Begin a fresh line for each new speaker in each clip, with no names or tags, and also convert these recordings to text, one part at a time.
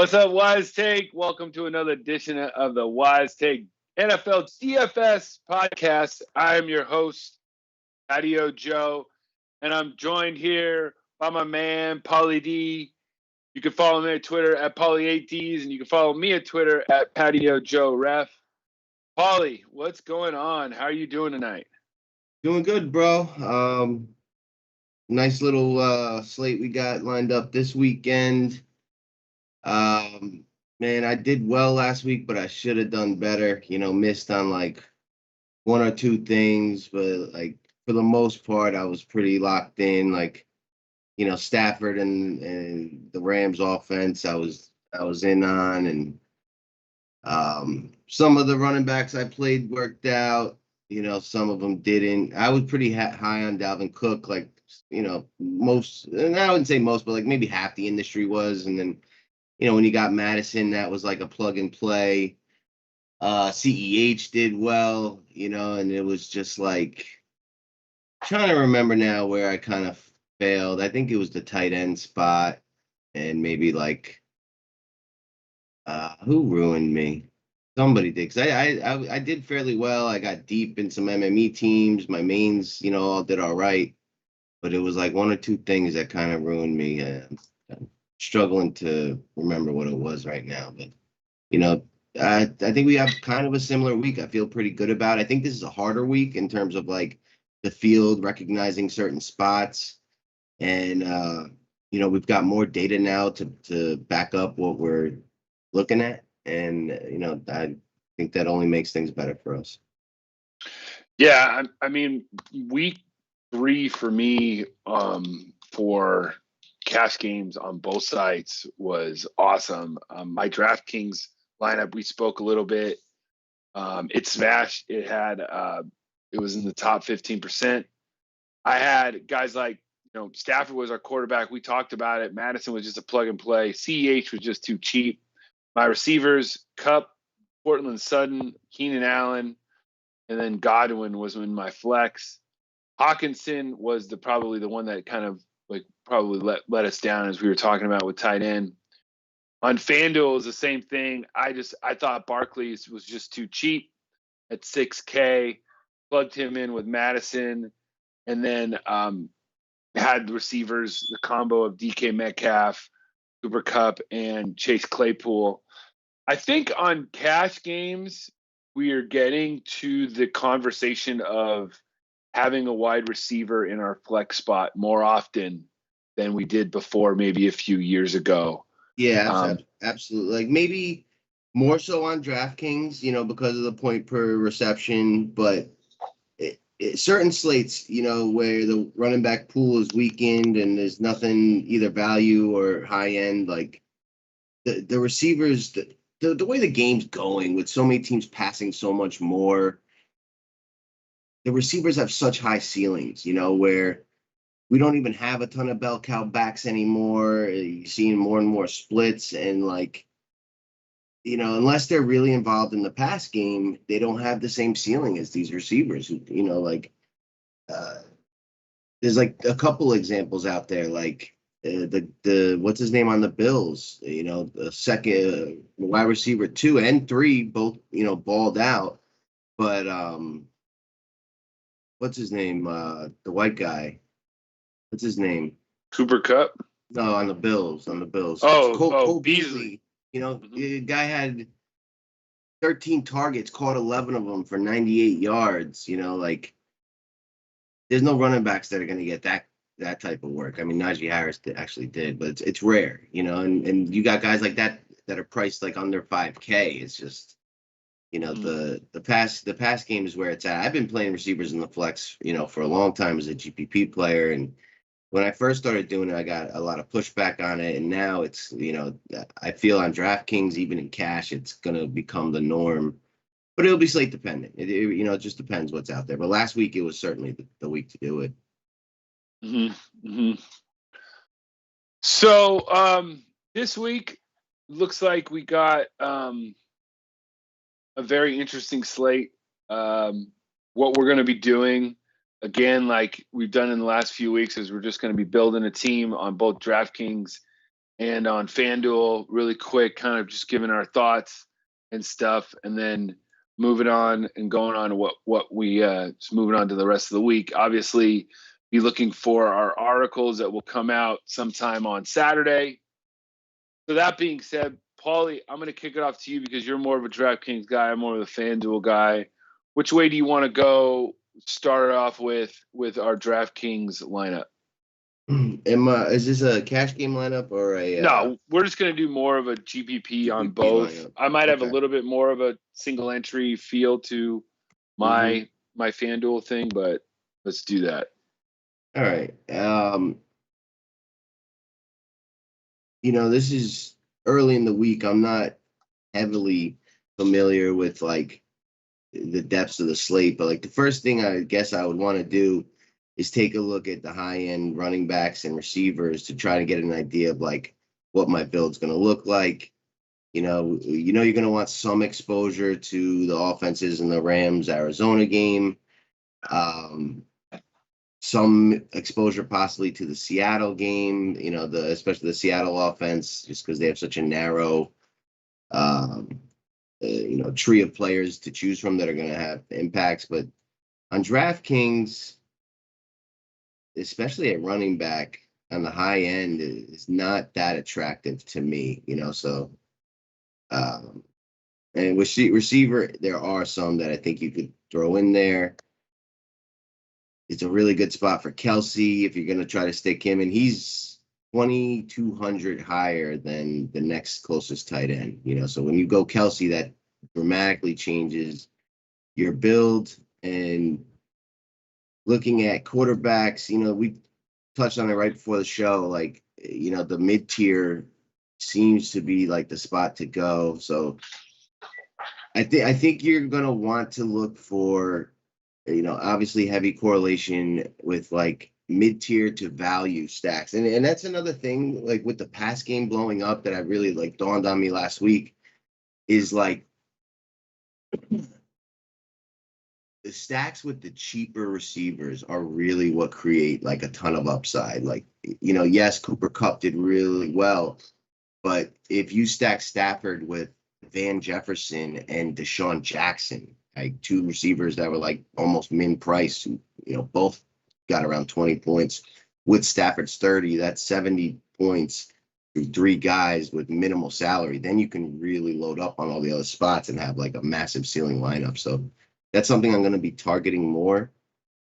What's up, Wise Take? Welcome to another edition of the Wise Take NFL DFS podcast. I'm your host, Patio Joe, and I'm joined here by my man, Paulie D. You can follow me on Twitter at Paulie8Ds, and you can follow me on Twitter at Patio Joe Ref. Paulie, what's going on? How are you doing tonight?
Doing good, bro. Nice little slate we got lined up this weekend. Man, I did well last week, but I should have done better. Missed on like one or two things, but like for the most part, I was pretty locked in. Like, Stafford and the Rams offense, I was in on, and some of the running backs I played worked out. Some of them didn't. I was pretty high on Dalvin Cook, like most, and I wouldn't say most, but like maybe half the industry was, and then. When you got Madison, that was like a plug and play. CEH did well, and it was just like trying to remember now where I kind of failed. I think it was the tight end spot, and maybe like who ruined me? Somebody did, because I did fairly well. I got deep in some MME teams. My mains, all did all right, but it was like one or two things that kind of ruined me. Struggling to remember what it was right now, but I think we have kind of a similar week. I feel pretty good about it. I think this is a harder week in terms of like the field recognizing certain spots, and we've got more data now to back up what we're looking at, and I think that only makes things better for us.
Yeah, I mean, week 3 for me for cash games on both sides was awesome. My DraftKings lineup, we spoke a little bit. It smashed. It was in the top 15%. I had guys like, Stafford was our quarterback. We talked about it. Madison was just a plug and play. CEH was just too cheap. My receivers, Kupp, Portland Sutton, Keenan Allen, and then Godwin was in my flex. Hawkinson was probably the one that kind of probably let us down, as we were talking about with tight end. On FanDuel is the same thing. I thought Barkley's was just too cheap at $6K. Plugged him in with Madison, and then had the receivers, the combo of DK Metcalf, Cooper Kupp, and Chase Claypool. I think on cash games, we are getting to the conversation of having a wide receiver in our flex spot more often than we did before, maybe a few years ago.
Yeah, absolutely. Like maybe more so on DraftKings, because of the point per reception, but certain slates, where the running back pool is weakened and there's nothing either value or high end, like the receivers, the way the game's going with so many teams passing so much more, the receivers have such high ceilings, where we don't even have a ton of bell cow backs anymore. You're seeing more and more splits, and like, unless they're really involved in the pass game, they don't have the same ceiling as these receivers who, there's like a couple examples out there, like the what's his name on the Bills, the second wide receiver 2 and 3, both, balled out, but what's his name? The white guy. What's his name?
Cooper Kupp?
No, on the Bills.
Cole
Beasley. The guy had 13 targets, caught 11 of them for 98 yards. Like there's no running backs that are going to get that type of work. I mean, Najee Harris actually did, but it's rare. And you got guys like that are priced like under 5K. It's just. The pass game is where it's at. I've been playing receivers in the flex, for a long time as a GPP player, and when I first started doing it, I got a lot of pushback on it, and now it's, I feel on DraftKings, even in cash, it's gonna become the norm, but it'll be slate dependent. It just depends what's out there. But last week it was certainly the week to do it.
So this week looks like we got a very interesting slate. What we're going to be doing, again, like we've done in the last few weeks, is we're just going to be building a team on both DraftKings and on FanDuel really quick, kind of just giving our thoughts and stuff, and then moving on and going on to what we just moving on to the rest of the week. Obviously, be looking for our articles that will come out sometime on Saturday. So that being said, Paulie, I'm going to kick it off to you because you're more of a DraftKings guy. I'm more of a FanDuel guy. Which way do you want to go? Start off with our DraftKings lineup.
Is this a cash game lineup or a?
No, we're just going to do more of a GPP on both.
Lineup.
I might have a little bit more of a single entry feel to my FanDuel thing, but let's do that.
All right. This is early in the week. I'm not heavily familiar with like the depths of the slate, but like the first thing I guess I would want to do is take a look at the high end running backs and receivers to try to get an idea of like what my build's going to look like. You're going to want some exposure to the offenses in the Rams-Arizona game. Some exposure possibly to the Seattle game, especially the Seattle offense, just because they have such a narrow, tree of players to choose from that are going to have impacts. But on DraftKings, especially at running back on the high end, is not that attractive to me, so. And with receiver, there are some that I think you could throw in there. It's a really good spot for Kelsey if you're going to try to stick him, and he's 2,200 higher than the next closest tight end. So when you go Kelsey, that dramatically changes your build. And looking at quarterbacks, we touched on it right before the show. Like, the mid tier seems to be like the spot to go. So I think you're going to want to look for, obviously heavy correlation with like mid-tier to value stacks. And that's another thing, like with the pass game blowing up that I really like dawned on me last week is like the stacks with the cheaper receivers are really what create like a ton of upside. Like, yes, Cooper Kupp did really well, but if you stack Stafford with Van Jefferson and Deshaun Jackson, like two receivers that were like almost min price, who, both got around 20 points with Stafford's 30, that's 70 points through three guys with minimal salary. Then you can really load up on all the other spots and have like a massive ceiling lineup. So that's something I'm going to be targeting more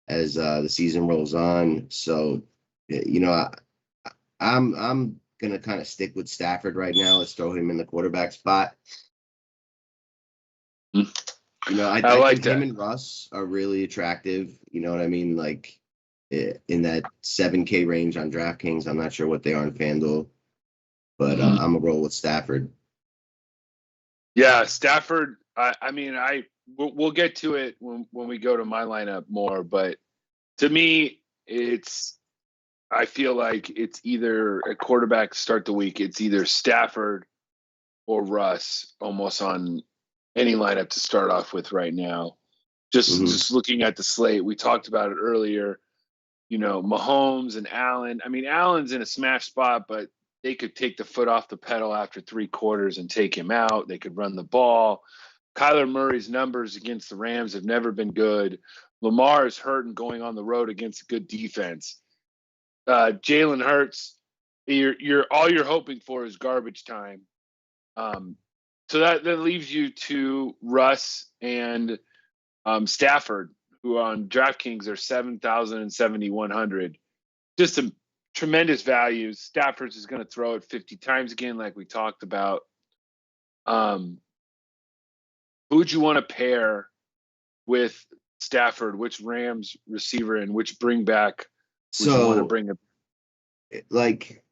as the season rolls on. So, I'm going to kind of stick with Stafford right now. Let's throw him in the quarterback spot. I think him and Russ are really attractive. You know what I mean? Like in that 7K range on DraftKings. I'm not sure what they are on FanDuel, but I'm going to roll with Stafford.
Yeah, Stafford. We'll get to it when we go to my lineup more. But to me, I feel like it's either a quarterback to start the week. It's either Stafford or Russ, almost on any lineup to start off with right now. Just looking at the slate, we talked about it earlier. Mahomes and Allen. I mean, Allen's in a smash spot, but they could take the foot off the pedal after 3 quarters and take him out. They could run the ball. Kyler Murray's numbers against the Rams have never been good. Lamar is hurt and going on the road against a good defense. Jalen Hurts, all you're hoping for is garbage time. So that leaves you to Russ and Stafford, who on DraftKings are 7,000 and 7,100. Just some tremendous values. Stafford is going to throw it 50 times again, like we talked about. Who would you want to pair with Stafford? Which Rams receiver and which bring back would you want to bring up?
Like,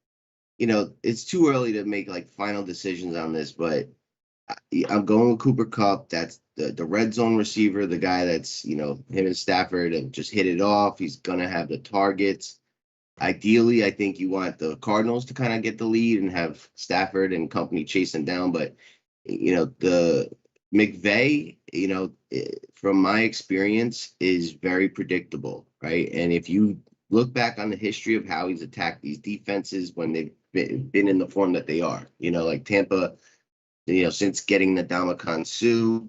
it's too early to make like final decisions on this, but I'm going with Cooper Kupp. That's the red zone receiver, the guy that's, him and Stafford have just hit it off. He's going to have the targets. Ideally, I think you want the Cardinals to kind of get the lead and have Stafford and company chasing down. But, the McVay, from my experience, is very predictable, right? And if you look back on the history of how he's attacked these defenses when they've been in the form that they are. Like Tampa, since getting the Ndamukong Suh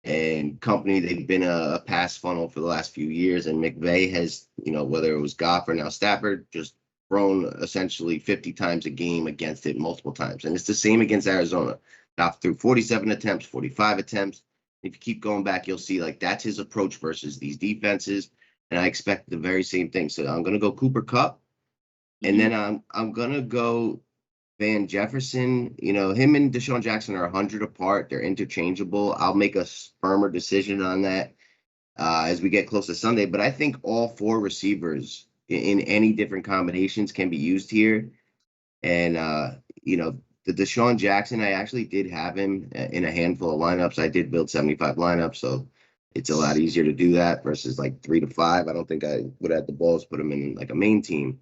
and company, they've been a pass funnel for the last few years. And McVay has, whether it was Goff or now Stafford, just thrown essentially 50 times a game against it multiple times. And it's the same against Arizona. Goff threw 47 attempts, 45 attempts. If you keep going back, you'll see like that's his approach versus these defenses. And I expect the very same thing. So I'm going to go Cooper Kupp. And then I'm going to go Van Jefferson. Him and Deshaun Jackson are 100 apart. They're interchangeable. I'll make a firmer decision on that as we get close to Sunday. But I think all four receivers in any different combinations can be used here. And, the Deshaun Jackson, I actually did have him in a handful of lineups. I did build 75 lineups, so it's a lot easier to do that versus like 3 to 5. I don't think I would have the balls put him in like a main team.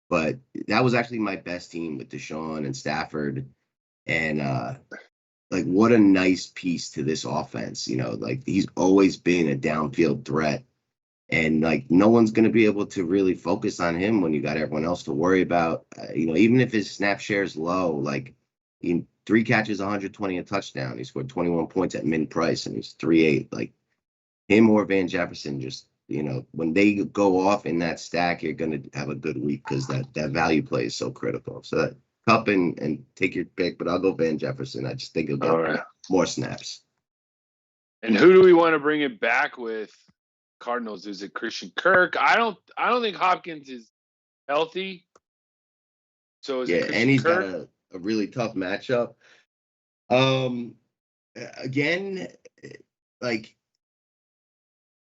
But that was actually my best team with Deshaun and Stafford. And like what a nice piece to this offense. Like he's always been a downfield threat. And like no one's going to be able to really focus on him when you got everyone else to worry about. Even if his snap share is low, like 3 catches, 120, a touchdown. He scored 21 points at min price, and he's 3.8. Like him or Van Jefferson, just when they go off in that stack, you're going to have a good week because that value play is so critical. So that Kupp and take your pick, but I'll go Van Jefferson. I just think he'll get more snaps.
And who do we want to bring it back with? Cardinals, is it Christian Kirk? I don't think Hopkins is healthy. So is it Christian
and he's
Kirk?
got a really tough matchup. Again, like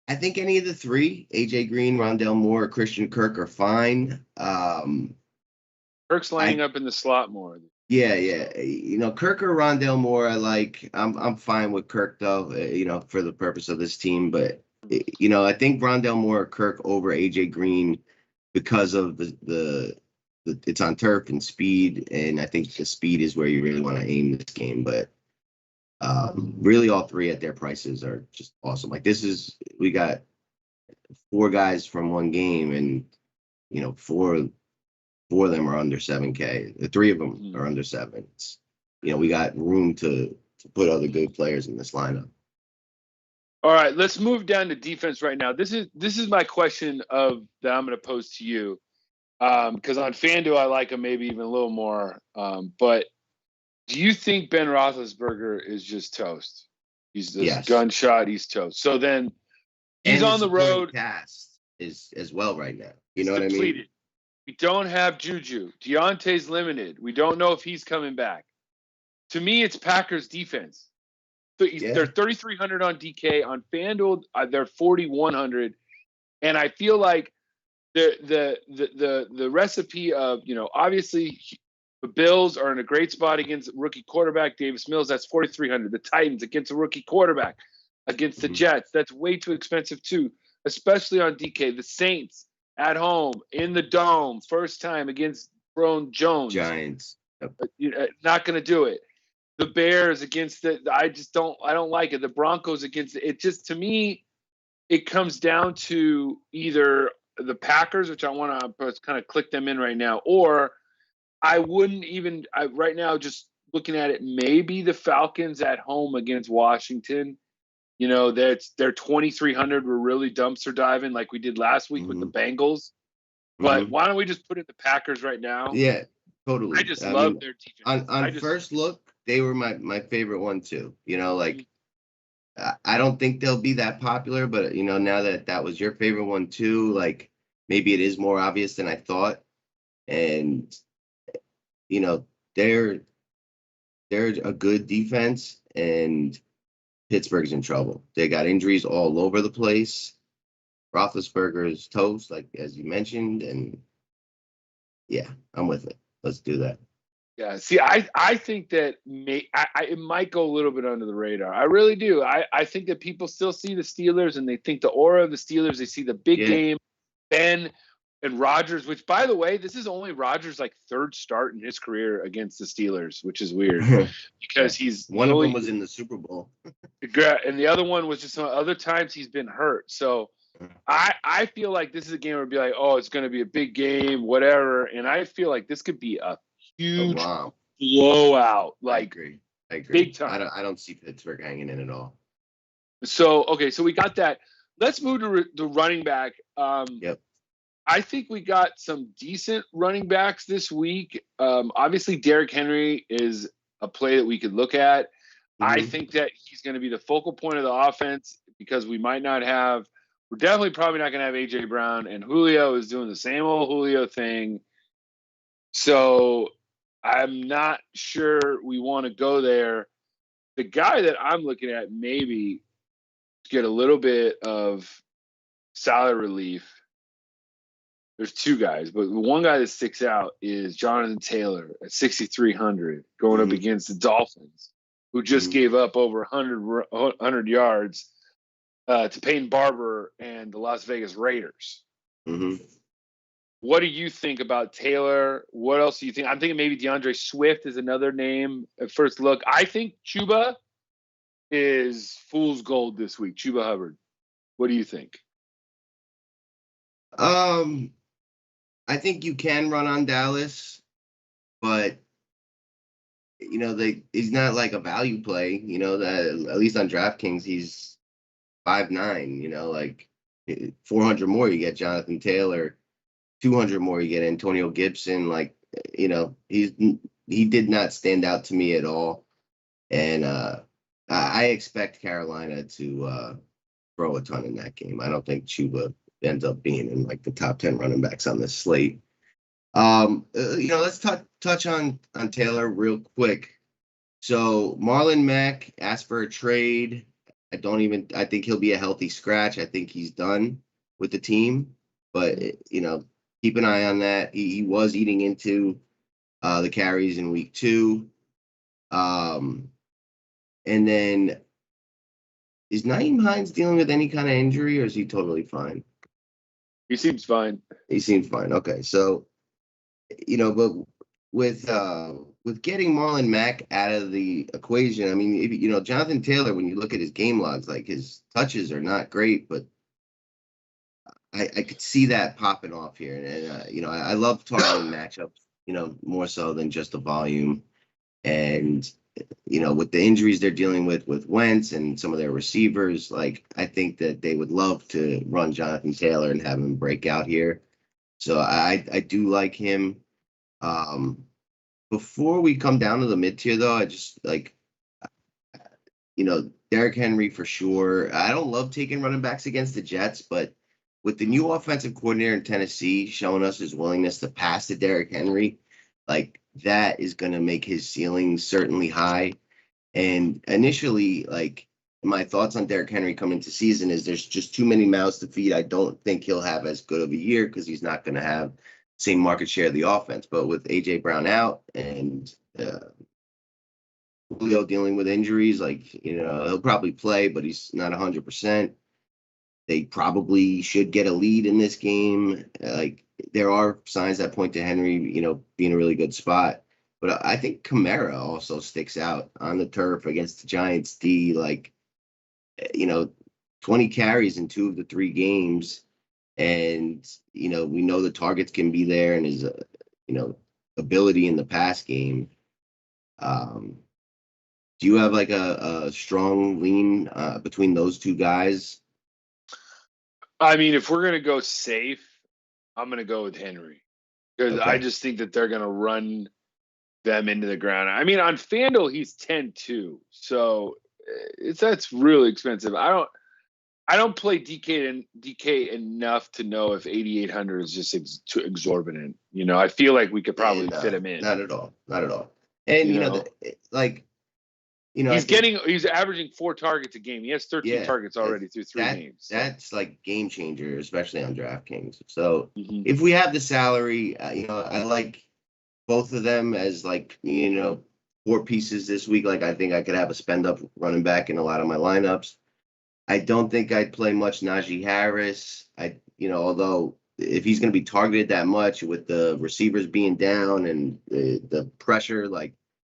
I think any of the three, AJ Green, Rondell Moore, or Christian Kirk, are fine.
Kirk's lining up in the slot more.
Yeah. Kirk or Rondell Moore, I like. I'm fine with Kirk though. For the purpose of this team, but I think Rondell Moore or Kirk over AJ Green because of the it's on turf and speed, and I think the speed is where you really want to aim this game. But really, all three at their prices are just awesome. Like we got 4 guys from one game, and 4 of them are under 7K. The 3 of them are under 7. We got room to put other good players in this lineup.
All right, let's move down to defense right now. This is my question that I'm going to pose to you, because on FanDuel I like him maybe even a little more. But do you think Ben Roethlisberger is just toast? He's this gunshot. He's toast. So then he's on the road.
Cast is as well right now. You know what I mean?
We don't have Juju. Deontay's limited. We don't know if he's coming back. To me, it's Packers defense. They're 3,300 on DK. On FanDuel, they're 4,100. And I feel like the recipe of, obviously the Bills are in a great spot against rookie quarterback Davis Mills. That's 4,300. The Titans against a rookie quarterback against the Jets. That's way too expensive too, especially on DK. The Saints at home in the dome, first time against Brown Jones.
Giants.
Not going to do it. The Bears against I don't like it. The Broncos against it. Just, to me, it comes down to either the Packers, which I want to kind of click them in right now, or I wouldn't even right now, just looking at it, maybe the Falcons at home against Washington. They're 2,300. We're really dumpster diving like we did last week with the Bengals. But why don't we just put in the Packers right now?
Yeah, totally.
I just love their defense.
On first look, they were my favorite one too. I don't think they'll be that popular, but now that was your favorite one too, like maybe it is more obvious than I thought. And they're a good defense, and Pittsburgh's in trouble. They got injuries all over the place. Roethlisberger is toast, like as you mentioned, and yeah, I'm with it. Let's do that.
Yeah, see, I think that it might go a little bit under the radar. I really do. I think that people still see the Steelers, and they think the aura of the Steelers. They see the big game, Ben and Rodgers, which, by the way, this is only Rodgers' like 3rd start in his career against the Steelers, which is weird because he's
one of them was in the Super Bowl,
and the other one was just some other times he's been hurt. So I feel like this is a game where it'd be like, oh, it's going to be a big game, whatever. And I feel like this could be a huge blowout, like
I agree.
Big time.
I don't see Pittsburgh hanging in at all.
So okay, so we got that. Let's move to the running back.
Yep.
I think we got some decent running backs this week. Obviously, Derrick Henry is a play that we could look at. I think that he's going to be the focal point of the offense because we might not have. We're definitely probably not going to have A.J. Brown, and Julio is doing the same old Julio thing. So I'm not sure we want to go there. The guy that I'm looking at maybe to get a little bit of salary relief. There's two guys, but the one guy that sticks out is Jonathan Taylor at 6,300 going up against the Dolphins, who just gave up over 100 yards to Peyton Barber and the Las Vegas Raiders. What do you think about Taylor? What else do you think? I'm thinking maybe DeAndre Swift is another name at first look. I think Chuba is fool's gold this week. Chuba Hubbard. What do you think?
I think you can run on Dallas, but he's not like a value play. That at least on DraftKings he's 5'9". Like 400 more you get Jonathan Taylor, 200 more you get Antonio Gibson. Like he did not stand out to me at all, and I expect Carolina to throw a ton in that game. I don't think Chuba ends up being in like the top 10 running backs on this slate. Let's touch on Taylor real quick. So Marlon Mack asked for a trade. I think he'll be a healthy scratch. I think he's done with the team, but keep an eye on that. He was eating into the carries in week 2. And then is Nyheim Hines dealing with any kind of injury, or is he totally fine?
He seems fine.
He seems fine. Okay, so but with getting Marlon Mack out of the equation, I mean, Jonathan Taylor, when you look at his game logs, like his touches are not great, but I could see that popping off here, and I love targeting matchups, more so than just the volume, and with the injuries they're dealing with Wentz and some of their receivers, like I think that they would love to run Jonathan Taylor and have him break out here. So I do like him. Before we come down to the mid tier, though, I just like, Derrick Henry for sure. I don't love taking running backs against the Jets, but with the new offensive coordinator in Tennessee showing us his willingness to pass to Derrick Henry, like that is going to make his ceiling certainly high. And initially, like my thoughts on Derrick Henry coming to season is there's just too many mouths to feed. I don't think he'll have as good of a year because he's not going to have the same market share of the offense. But with A.J. Brown out and Julio dealing with injuries, like, he'll probably play, but he's not 100%. They probably should get a lead in this game. Like, there are signs that point to Henry, being a really good spot. But I think Kamara also sticks out on the turf against the Giants D. Like, 20 carries in 2 of the 3 games. And, we know the targets can be there and his, ability in the pass game. Do you have like a strong lean between those 2 guys?
I mean, if we're going to go safe, I'm going to go with Henry because I just think that they're going to run them into the ground. I mean, on FanDuel, he's 10-2. So that's really expensive. I don't play DK enough to know if 8,800 is just too exorbitant. I feel like we could probably fit him in.
Not at all. And
he's averaging 4 targets a game. He has 13 targets already through 3 games.
That's like game changer, especially on DraftKings. So if we have the salary, I like both of them as 4 pieces this week. Like I think I could have a spend up running back in a lot of my lineups. I don't think I'd play much Najee Harris. Although if he's going to be targeted that much with the receivers being down and the pressure, like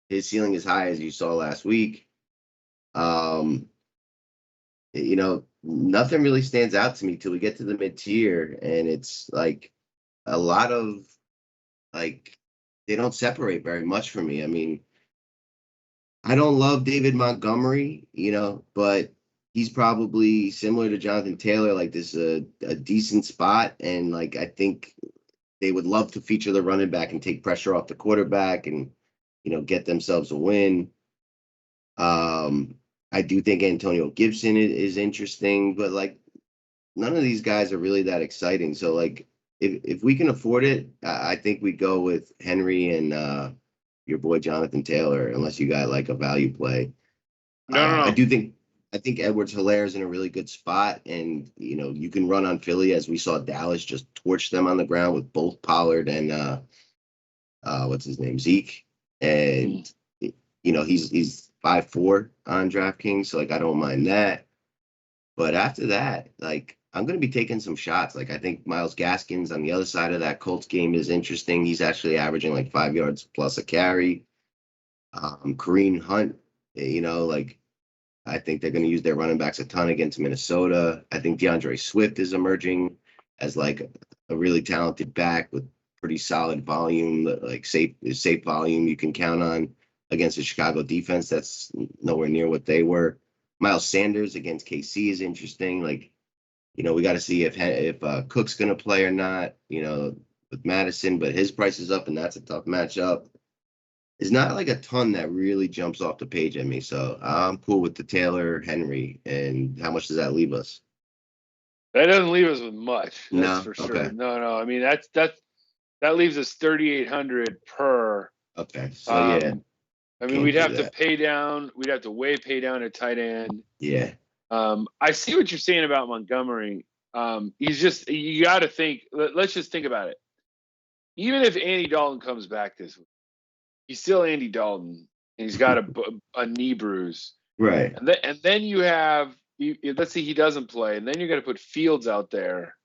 his ceiling is high as you saw last week. nothing really stands out to me till we get to the mid-tier, and it's like a lot of like they don't separate very much for me. I mean, I don't love David Montgomery, but he's probably similar to Jonathan Taylor, like this a decent spot, and like I think they would love to feature the running back and take pressure off the quarterback and get themselves a win. I do think Antonio Gibson is interesting, but like none of these guys are really that exciting. So like if we can afford it, I think we go with Henry and your boy Jonathan Taylor, unless you got like a value play.
No.
I think Edwards-Helaire is in a really good spot, and you can run on Philly as we saw Dallas just torch them on the ground with both Pollard and what's his name, Zeke, and he's 5'4" on DraftKings, so like I don't mind that. But after that, like I'm going to be taking some shots. Like I think Myles Gaskins on the other side of that Colts game is interesting. He's actually averaging like 5 yards plus a carry. Kareem Hunt, like I think they're going to use their running backs a ton against Minnesota. I think DeAndre Swift is emerging as like a really talented back with pretty solid volume, like safe volume you can count on against the Chicago defense. That's nowhere near what they were. Miles Sanders against KC is interesting. Like, we got to see if Cook's going to play or not, with Madison, but his price is up and that's a tough matchup. It's not like a ton that really jumps off the page at me. So I'm cool with the Taylor Henry. And how much does that leave us?
That doesn't leave us with much. That's for sure.
Okay.
No. I mean, that leaves us 3,800 per.
Okay. So yeah.
I mean, we'd have to pay down. We'd have to pay down at tight end.
Yeah.
I see what you're saying about Montgomery. You got to think. Let's just think about it. Even if Andy Dalton comes back this week, he's still Andy Dalton, and he's got a knee bruise.
Right.
And then you have, let's say he doesn't play, and then you're going to put Fields out there.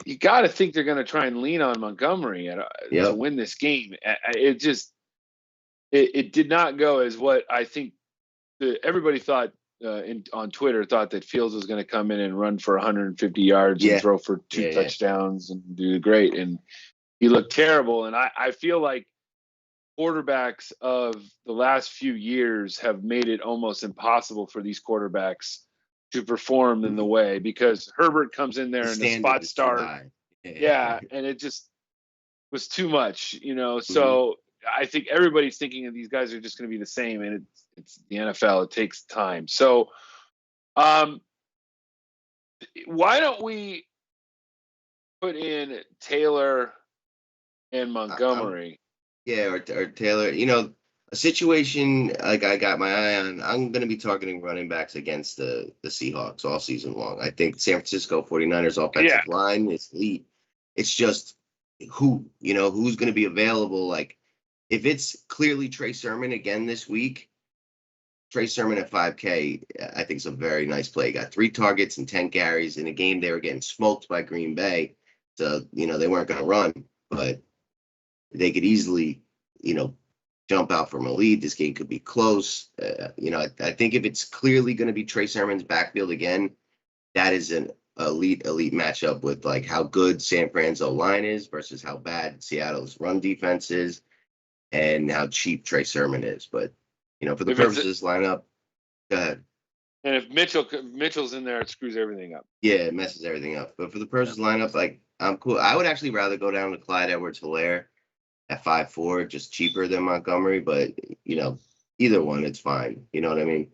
You got to think they're going to try and lean on Montgomery to win this game. It did not go as what I think everybody thought on Twitter thought that Fields was going to come in and run for 150 yards and throw for two touchdowns and do great. And he looked terrible. And I feel like quarterbacks of the last few years have made it almost impossible for these quarterbacks to perform in the way, because Herbert comes in there and the spot start. Yeah. And it just was too much, So I think everybody's thinking that these guys are just going to be the same, and it's the NFL. It takes time. So, why don't we put in Taylor and Montgomery?
Or Taylor. A situation like I got my eye on. I'm going to be targeting running backs against the Seahawks all season long. I think San Francisco 49ers offensive line is elite. It's just who's going to be available. Like, if it's clearly Trey Sermon again this week, Trey Sermon at 5K, I think is a very nice play. He got 3 targets and 10 carries in a game they were getting smoked by Green Bay. So, they weren't going to run, but they could easily, jump out from a lead. This game could be close. I think if it's clearly going to be Trey Sermon's backfield again, that is an elite matchup with like how good San Fran's line is versus how bad Seattle's run defense is and how cheap Trey Sermon is. But, for the purposes of this lineup, go ahead.
And if Mitchell's in there, it screws everything up.
Yeah, it messes everything up. But for the purposes of lineup, like, I'm cool. I would actually rather go down to Clyde Edwards-Helaire at 5'4", just cheaper than Montgomery. But, either one, it's fine. You know what I mean?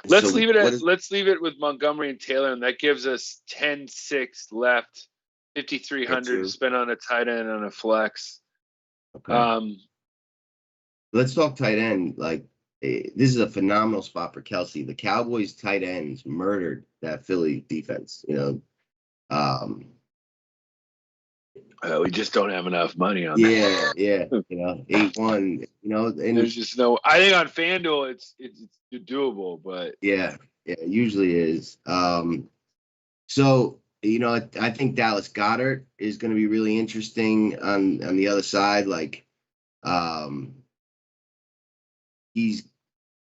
Let's leave it with Montgomery and Taylor, and that gives us 10-6 left, 5,300 to spend on a tight end and a flex.
Okay. Let's talk tight end. Like, this is a phenomenal spot for Kelsey. The Cowboys tight ends murdered that Philly defense.
We just don't have enough money on that.
Yeah. 8-1. And
there's just no. I think on FanDuel it's doable, but
yeah, it usually is. So I think Dallas Goedert is going to be really interesting on the other side. Like, he's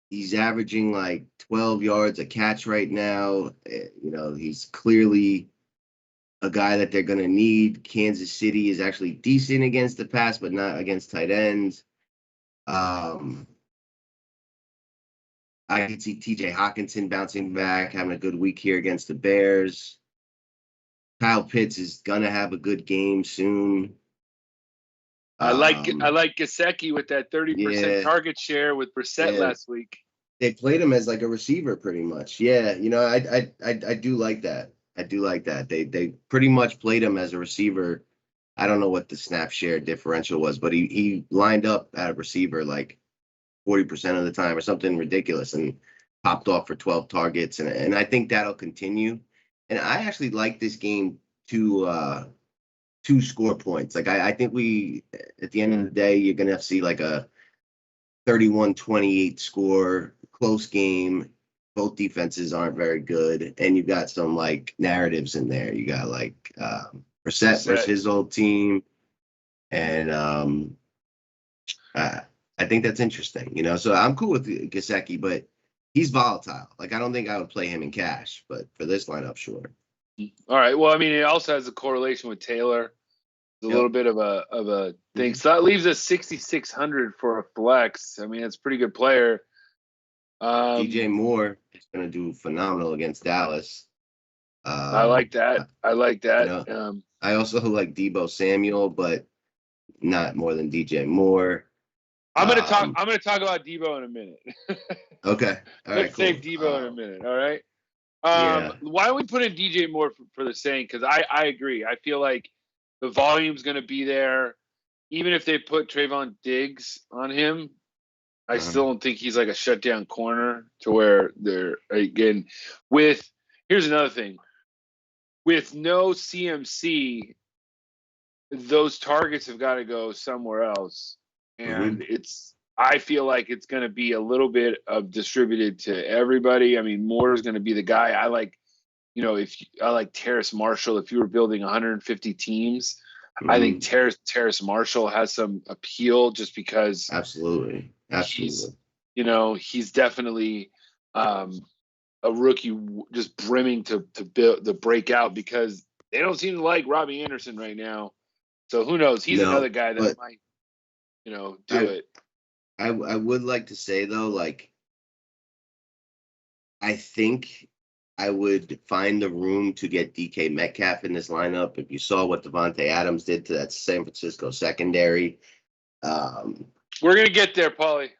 He's averaging like 12 yards a catch right now. He's clearly a guy that they're going to need. Kansas City is actually decent against the pass, but not against tight ends. I can see TJ Hawkinson bouncing back, having a good week here against the Bears. Kyle Pitts is going to have a good game soon.
I like Gesicki with that 30% target share with Brissett last week.
They played him as like a receiver pretty much. Yeah, I do like that. I do like that. They pretty much played him as a receiver. I don't know what the snap share differential was, but he lined up at a receiver like 40% of the time or something ridiculous and popped off for 12 targets. And I think that'll continue. And I actually like this game to score points. Like I think at the end of the day, you're going to see like a 31-28 score, close game. Both defenses aren't very good. And you've got some like narratives in there. You got like Brissett versus his old team. And I think that's interesting, So I'm cool with Gesicki, but he's volatile. Like I don't think I would play him in cash, but for this lineup, sure.
All right. Well, I mean, it also has a correlation with Taylor. It's a little bit of a thing. So that leaves us 6,600 for a flex. I mean, it's a pretty good player.
DJ Moore is going to do phenomenal against Dallas.
I like that.
I also like Deebo Samuel, but not more than DJ Moore.
I'm gonna talk about Deebo in a minute.
Okay. All right.
Let's save Deebo in a minute. All right. Why don't we put in DJ Moore for the same? Because I agree. I feel like the volume's going to be there. Even if they put Trayvon Diggs on him, I still don't think he's like a shutdown corner to where they're, again, here's another thing. With no CMC, those targets have got to go somewhere else. And I feel like it's going to be a little bit of distributed to everybody. I mean, Moore is going to be the guy. I like, I like Terrace Marshall. If you were building 150 teams, I think Terrace Marshall has some appeal just because
absolutely.
He's definitely a rookie just brimming to break out because they don't seem to like Robbie Anderson right now. So who knows? He's another guy that might, do it.
I would like to say though, like, I think I would find the room to get DK Metcalf in this lineup. If you saw what Devontae Adams did to that San Francisco secondary,
we're gonna get there, Paulie.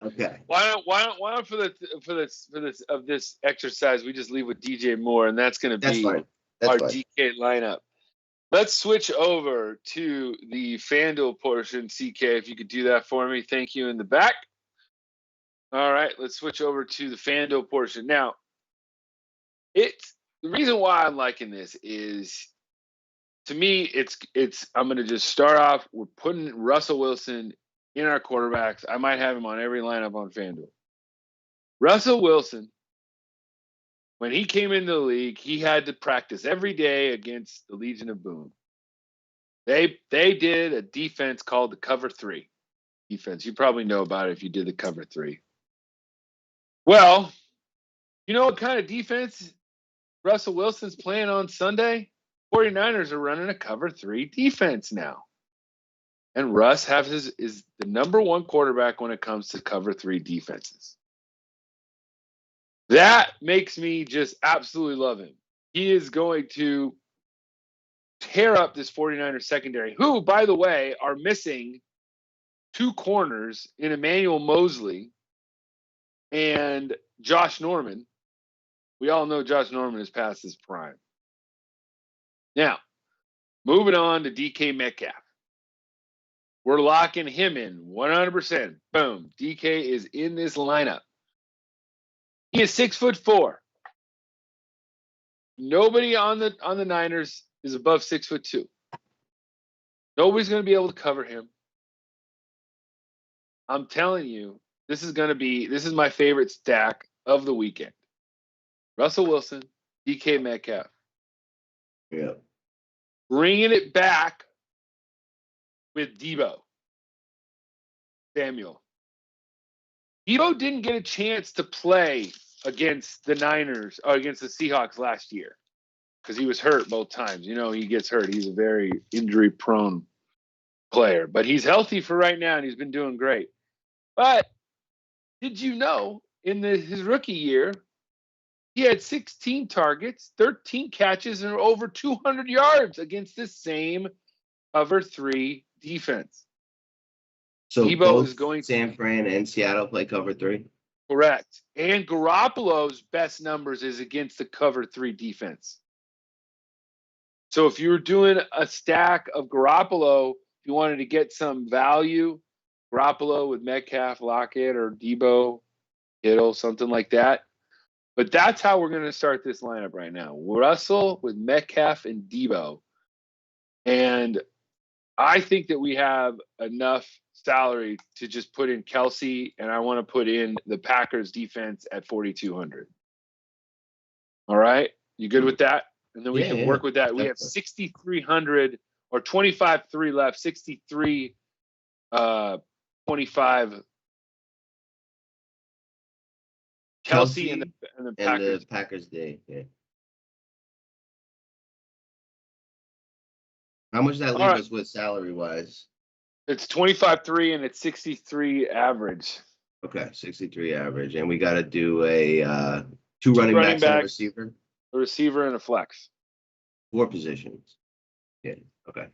Okay.
Why don't for this exercise we just leave with DJ Moore, and that's gonna be
fine.
Our DK lineup. Let's switch over to the FanDuel portion. CK, if you could do that for me, thank you in the back. All right, let's switch over to the FanDuel portion now. The reason why I'm liking this is, to me, I'm going to just start off. We're putting Russell Wilson in our quarterbacks. I might have him on every lineup on FanDuel. Russell Wilson, when he came into the league, he had to practice every day against the Legion of Boom. They did a defense called the Cover 3 defense. You probably know about it if you did the Cover 3. Well, you know what kind of defense Russell Wilson's playing on Sunday? 49ers are running a Cover 3 defense now. And Russ is the number one quarterback when it comes to Cover 3 defenses. That makes me just absolutely love him. He is going to tear up this 49ers secondary, who, by the way, are missing 2 corners in Emmanuel Mosley and Josh Norman. We all know Josh Norman is past his prime. Now, moving on to DK Metcalf. We're locking him in 100%. Boom. DK is in this lineup. He is 6'4". Nobody on the Niners is above 6'2". Nobody's going to be able to cover him. I'm telling you, this is my favorite stack of the weekend. Russell Wilson, DK Metcalf.
Yeah.
Bringing it back with Deebo Samuel. Debo didn't get a chance to play against the Niners or against the Seahawks last year because he was hurt both times. You know, he gets hurt. He's a very injury-prone player, but he's healthy for right now, and he's been doing great. But did you know in his rookie year, he had 16 targets, 13 catches, and over 200 yards against this same cover 3 defense.
So
Debo
both
is going
San Fran and Seattle play cover 3?
Correct. And Garoppolo's best numbers is against the cover 3 defense. So if you were doing a stack of Garoppolo, if you wanted to get some value, Garoppolo with Metcalf, Lockett, or Debo, Kittle, something like that. But that's how we're going to start this lineup right now. Russell with Metcalf and Debo. And I think that we have enough salary to just put in Kelsey, and I want to put in the Packers defense at 4,200. All right? You good with that? And then we can work with that. We have 6,300 or 25-3 left, 63 25 Kelsey and the Packers.
And the Packers day, yeah. How much does that leave us with salary-wise?
It's 25-3 and it's 63 average.
Okay, 63 average. And we got to do a 2 running backs and a receiver?
A receiver and a flex.
4 positions. Yeah, okay.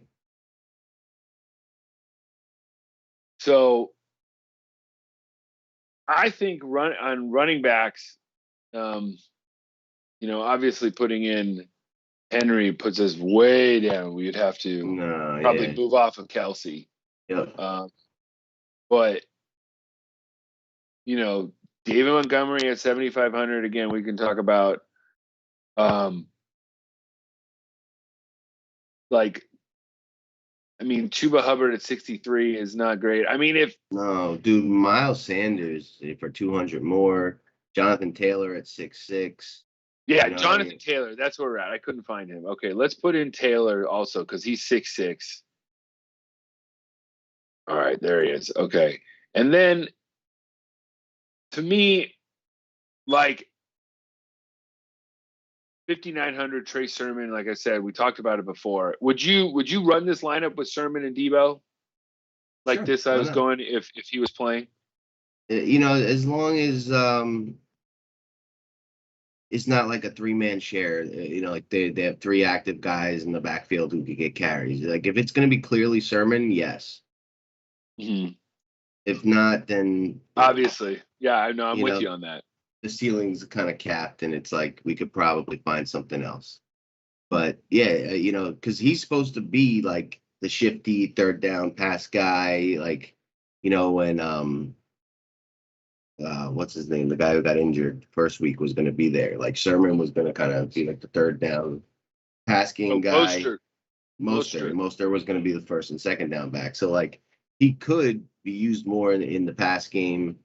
So I think on running backs, obviously putting in Henry puts us way down. We'd have to probably move off of Kelsey.
Yep.
But David Montgomery at 7,500. Again, we can talk about Chuba Hubbard at 63 is not great.
Miles Sanders for 200 more. Jonathan Taylor at 6'6".
Yeah, Jonathan Taylor. That's where we're at. I couldn't find him. Okay, let's put in Taylor also because he's 6'6". All right, there he is. Okay. And then to me, 5,900 Trey Sermon, like I said, we talked about it before. Would you run this lineup with Sermon and Debo? Like sure, this I was going if he was playing?
As long as it's not like a 3-man share, they have 3 active guys in the backfield who could get carries. Like if it's going to be clearly Sermon, yes.
Mm-hmm.
If not, then
obviously, yeah, I know I'm with you on that.
The ceiling's kind of capped, and it's like we could probably find something else. But yeah, because he's supposed to be like the shifty 3rd down pass guy, when what's his name, the guy who got injured first week was going to be there. Like Sermon was going to kind of be like the 3rd down pass game guy. Mostert was going to be the 1st and 2nd down back. So like he could be used more in the pass game,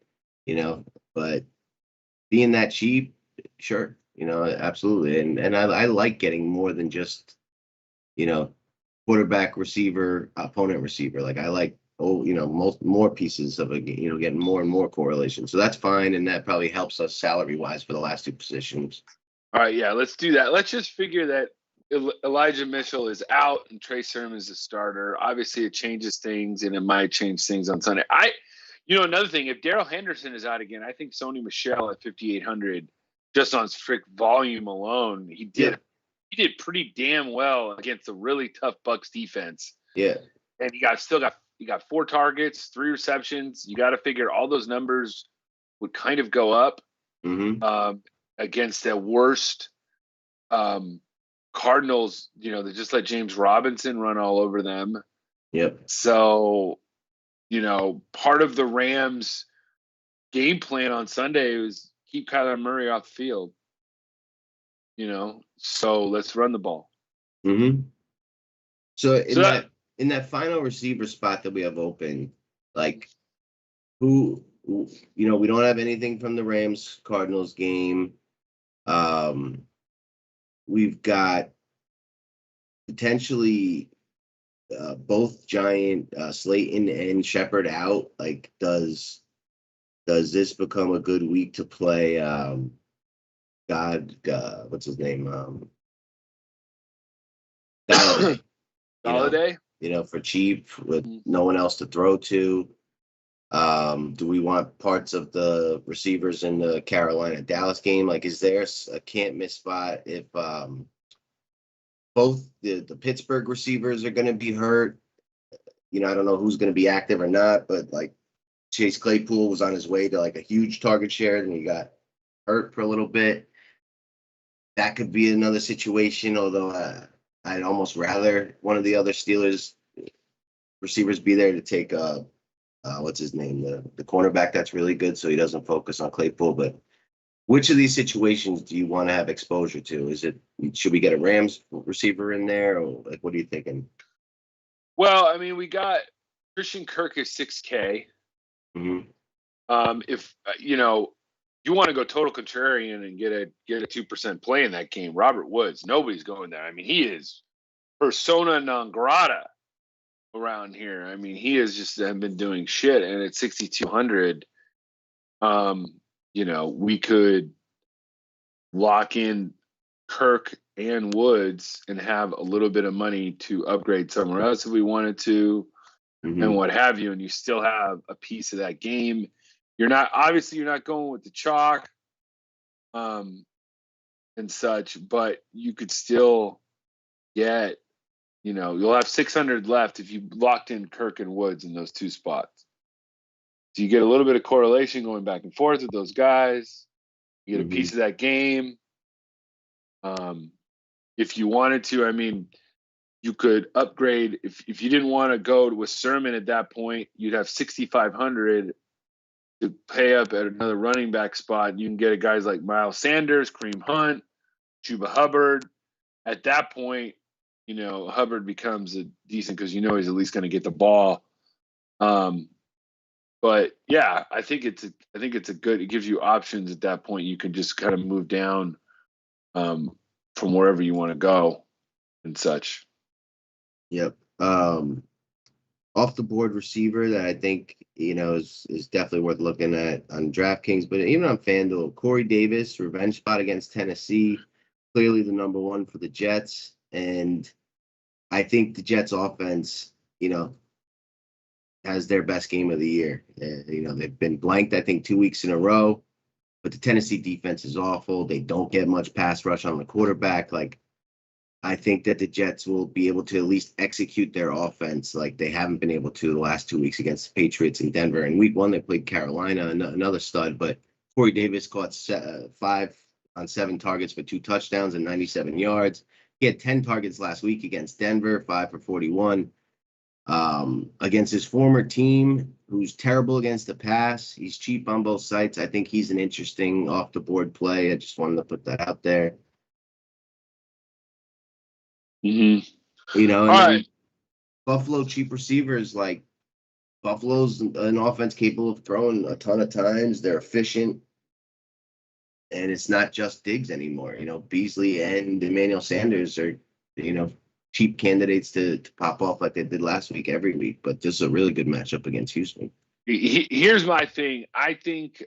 but being that cheap, sure, absolutely. And I like getting more than just, quarterback, receiver, opponent receiver. Like I like, more pieces of a, getting more and more correlation. So that's fine. And that probably helps us salary wise for the last 2 positions.
All right. Yeah, let's do that. Let's just figure that Elijah Mitchell is out and Trey Sermon is a starter. Obviously it changes things and it might change things on Sunday. Another thing, if Darrell Henderson is out again, I think Sony Michel at 5,800, just on strict volume alone, he did pretty damn well against a really tough Bucs defense.
Yeah.
And he got 4 targets, 3 receptions. You got to figure all those numbers would kind of go up against the worst Cardinals. They just let James Robinson run all over them.
Yep. So,
part of the Rams' game plan on Sunday was keep Kyler Murray off the field. So let's run the ball.
Mm-hmm. So in that final receiver spot that we have open, like we don't have anything from the Rams Cardinals game. We've got potentially both Giant Slayton and Shepard out. Like does does this become a good week to play? What's his name? Galladay.
Holiday.
For cheap with no one else to throw to. Do we want parts of the receivers in the Carolina-Dallas game? Like, is there a can't miss spot if both the Pittsburgh receivers are going to be hurt? I don't know who's going to be active or not, but like Chase Claypool was on his way to like a huge target share, then he got hurt for a little bit. That could be another situation, although I'd almost rather one of the other Steelers receivers be there to take what's his name, the cornerback that's really good, so he doesn't focus on Claypool. But which of these situations do you want to have exposure to? Should we get a Rams receiver in there, or like what are you thinking?
Well, I mean, we got Christian Kirk is 6K. If you want to go total contrarian and get a 2% play in that game, Robert Woods, nobody's going there. I mean, he is persona non grata around here. I mean, he has just been doing shit, and at 6,200, we could lock in Kirk and Woods and have a little bit of money to upgrade somewhere else if we wanted to, and what have you, and you still have a piece of that game. You're not going with the chalk, and such, but you could still get, you'll have 600 left if you locked in Kirk and Woods in those two spots. So you get a little bit of correlation going back and forth with those guys. You get a piece of that game. If you wanted to, I mean, you could upgrade. If you didn't want to go to a Sermon at that point, you'd have 6,500 to pay up at another running back spot. You can get guys like Miles Sanders, Kareem Hunt, Chuba Hubbard. At that point, Hubbard becomes a decent because he's at least going to get the ball. But yeah, I think it's a good. It gives you options at that point. You can just kind of move down from wherever you want to go and such.
Yep. Off the board receiver that I think is definitely worth looking at on DraftKings, but even on FanDuel, Corey Davis, revenge spot against Tennessee, clearly the number one for the Jets, and I think the Jets offense, has their best game of the year. They've been blanked, I think, 2 weeks in a row, but the Tennessee defense is awful. They don't get much pass rush on the quarterback. Like, I think that the Jets will be able to at least execute their offense like they haven't been able to the last 2 weeks against the Patriots in Denver. In week 1, they played Carolina, another stud, but Corey Davis caught 5 on 7 targets for 2 touchdowns and 97 yards. He had 10 targets last week against Denver, 5 for 41. Against his former team, who's terrible against the pass. He's cheap on both sites. I think he's an interesting off-the-board play. I just wanted to put that out there.
All
right. Buffalo cheap receivers, like Buffalo's an offense capable of throwing a ton of times. They're efficient. And it's not just Diggs anymore. Beasley and Emmanuel Sanders are, cheap candidates to pop off like they did last week every week. But this is a really good matchup against Houston.
Here's my thing. I think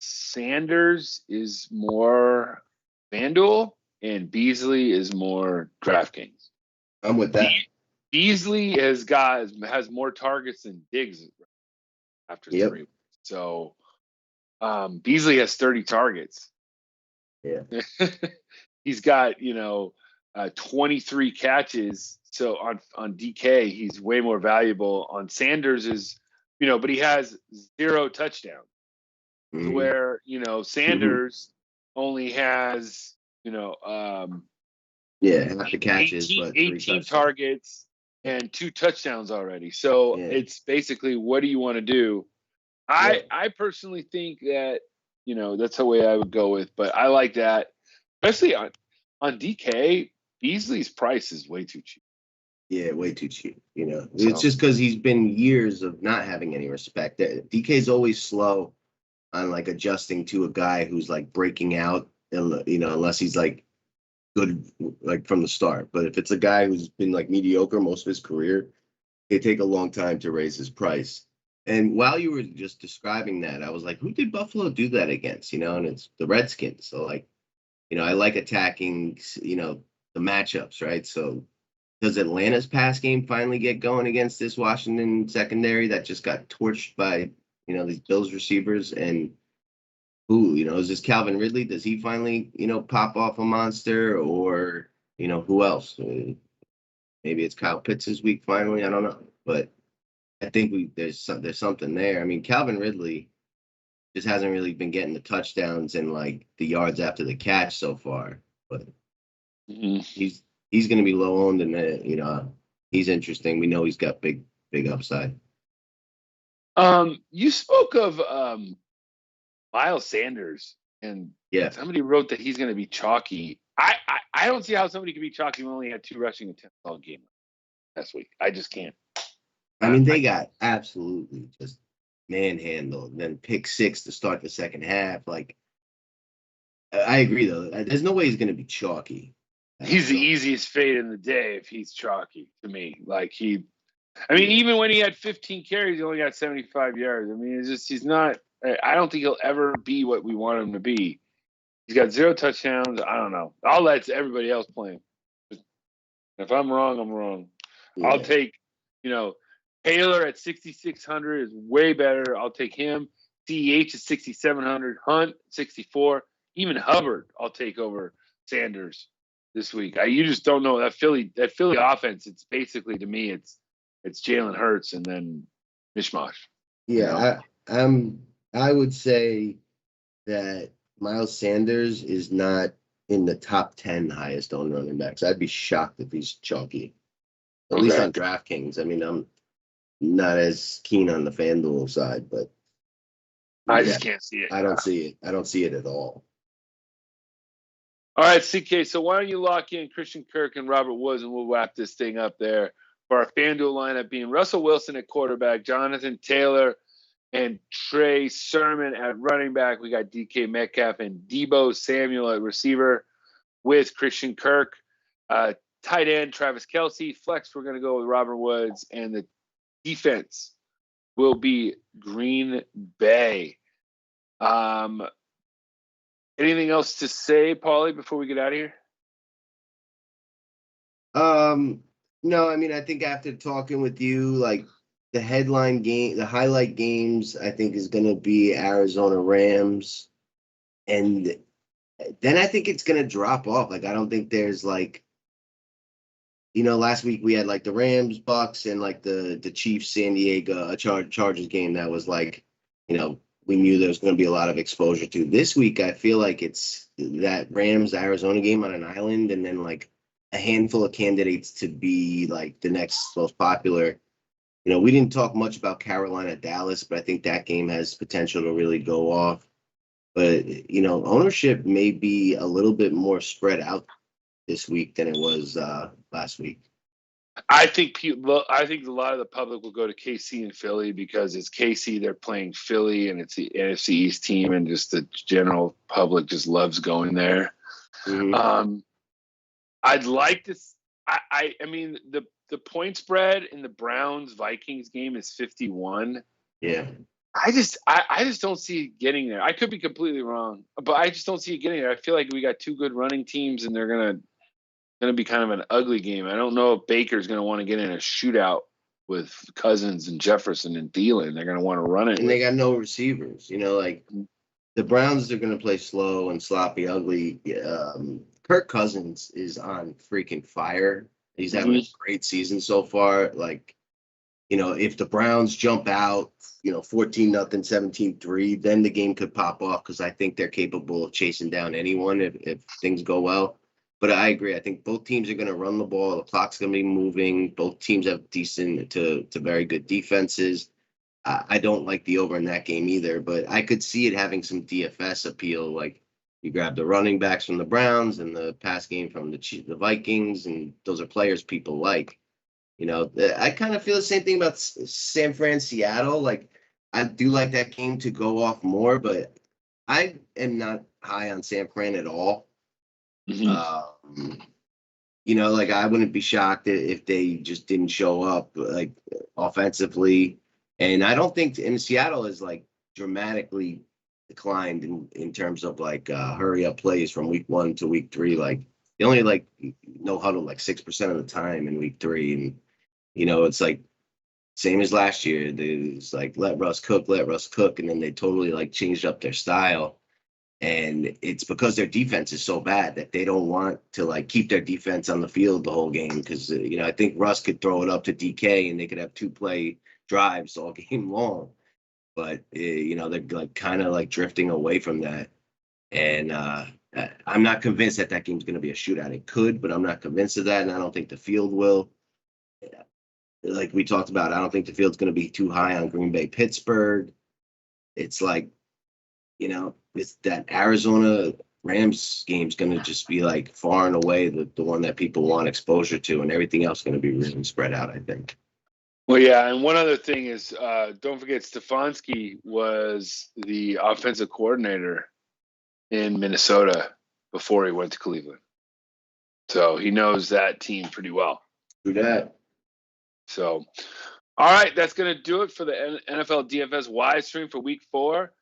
Sanders is more FanDuel and Beasley is more DraftKings.
I'm with that.
Beasley has more targets than Diggs after 3 weeks. So Beasley has 30 targets.
Yeah.
He's got, 23 catches. So on DK, he's way more valuable. On Sanders is, but he has 0 touchdowns. Where, Sanders only has, half
the catches,
18 targets and 2 touchdowns already. So it's basically, what do you want to do? I personally think that, that's the way I would go with, but I like that, especially on DK. Beasley's price is way too cheap.
Yeah, way too cheap. It's just because he's been years of not having any respect. DK's always slow on like adjusting to a guy who's like breaking out, unless he's like good like from the start. But if it's a guy who's been like mediocre most of his career, it take a long time to raise his price. And while you were just describing that, I was like, who did Buffalo do that against? And it's the Redskins. So like, I like attacking, the matchups, right? So does Atlanta's pass game finally get going against this Washington secondary that just got torched by, these Bills receivers? And who, is this Calvin Ridley? Does he finally, pop off a monster? Or, who else? Maybe it's Kyle Pitts this week finally. I don't know. But I think there's something there. I mean, Calvin Ridley just hasn't really been getting the touchdowns and like the yards after the catch so far. But he's going to be low owned, and he's interesting. We know he's got big upside.
You spoke of Miles Sanders, and somebody wrote that he's going to be chalky. I don't see how somebody can be chalky when we only had 2 rushing attempts all game last week. I just can't.
I mean, they got absolutely just manhandled, and then pick 6 to start the second half. Like, I agree though. There's no way he's going to be chalky.
He's the easiest fade in the day if he's chalky to me. Like even when he had 15 carries, he only got 75 yards. I mean, he's not. I don't think he'll ever be what we want him to be. He's got 0 touchdowns. I don't know. I'll let everybody else play him. If I'm wrong, I'm wrong. Yeah. I'll take, Taylor at 6,600 is way better. I'll take him. CEH is 6,700. Hunt 64. Even Hubbard I'll take over Sanders this week. You just don't know that Philly offense. It's basically, to me, it's Jalen Hurts and then mishmash.
Yeah, I would say that Miles Sanders is not in the top 10 highest owned running backs. I'd be shocked if he's chalky. At least on DraftKings. I mean, I'm not as keen on the FanDuel side, but
I just can't see it.
I don't see it. I don't see it at all.
All right, CK. So why don't you lock in Christian Kirk and Robert Woods, and we'll wrap this thing up there for our FanDuel lineup being Russell Wilson at quarterback, Jonathan Taylor and Trey Sermon at running back. We got DK Metcalf and Deebo Samuel at receiver with Christian Kirk. Tight end, Travis Kelce. Flex, we're going to go with Robert Woods. And the defense will be Green Bay. Anything else to say, Paulie, before we get out of here?
No, I mean, I think after talking with you, like, the highlight games, I think is going to be Arizona Rams. And then I think it's going to drop off. Like, I don't think there's like, last week we had like the Rams, Bucks, and like the Chiefs, San Diego Chargers game that was like, we knew there was going to be a lot of exposure to. This week, I feel like it's that Rams Arizona game on an island, and then like a handful of candidates to be like the next most popular. We didn't talk much about Carolina, Dallas, but I think that game has potential to really go off. But, ownership may be a little bit more spread out this week than it was last week.
I think a lot of the public will go to KC and Philly because it's KC, they're playing Philly, and it's the NFC East team, and just the general public just loves going there. Mm-hmm. I'd like to. I mean, the point spread in the Browns-Vikings game is 51.
Yeah.
I just don't see it getting there. I could be completely wrong, but I just don't see it getting there. I feel like we got 2 good running teams, and they're gonna be kind of an ugly game. I don't know if Baker's gonna want to get in a shootout with Cousins and Jefferson and Thielen. They're gonna want to run it,
and they got no receivers. Like the Browns are gonna play slow and sloppy, ugly. Kirk Cousins is on freaking fire. He's having a great season so far. Like, if the Browns jump out, 14-0, 17-3, then the game could pop off because I think they're capable of chasing down anyone if things go well. But I agree. I think both teams are going to run the ball. The clock's going to be moving. Both teams have decent to very good defenses. I don't like the over in that game either, but I could see it having some DFS appeal. Like, you grab the running backs from the Browns and the pass game from the Vikings, and those are players people like. I kind of feel the same thing about San Fran, Seattle. Like, I do like that game to go off more, but I am not high on San Fran at all. Mm-hmm. Like, I wouldn't be shocked if they just didn't show up, like, offensively. And I don't think in Seattle is like dramatically declined in terms of like hurry up plays from week 1 to week 3. Like they only like no huddle like 6% of the time in week 3. And, it's like same as last year. It's like let Russ cook. And then they totally like changed up their style. And it's because their defense is so bad that they don't want to like keep their defense on the field the whole game. Because, I think Russ could throw it up to DK and they could have 2-play drives all game long. But, they're like kind of like drifting away from that. And I'm not convinced that game's going to be a shootout. It could, but I'm not convinced of that. And I don't think the field will. Like we talked about, I don't think the field's going to be too high on Green Bay, Pittsburgh. It's like, it's that Arizona Rams game's going to just be like far and away the one that people want exposure to, and everything else going to be really spread out, I think.
Well, yeah, and one other thing is, don't forget Stefanski was the offensive coordinator in Minnesota before he went to Cleveland. So he knows that team pretty well.
True that.
So, all right, that's going to do it for the NFL DFS Wise stream for week 4.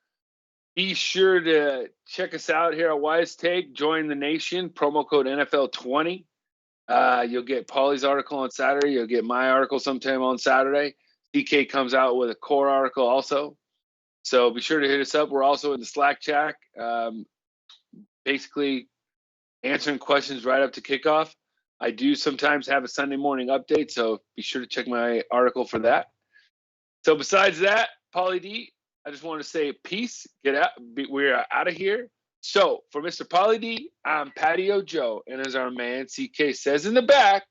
Be sure to check us out here at Wise Take. Join the nation. Promo code NFL20. You'll get Paulie's article on Saturday. You'll get my article sometime on Saturday. DK comes out with a core article also. So be sure to hit us up. We're also in the Slack chat, basically answering questions right up to kickoff. I do sometimes have a Sunday morning update, so be sure to check my article for that. So besides that, Paulie D, I just want to say peace. Get out. We're out of here. So for Mr. Paulie D, I'm Patio Joe, and as our man CK says in the back,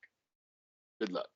good luck.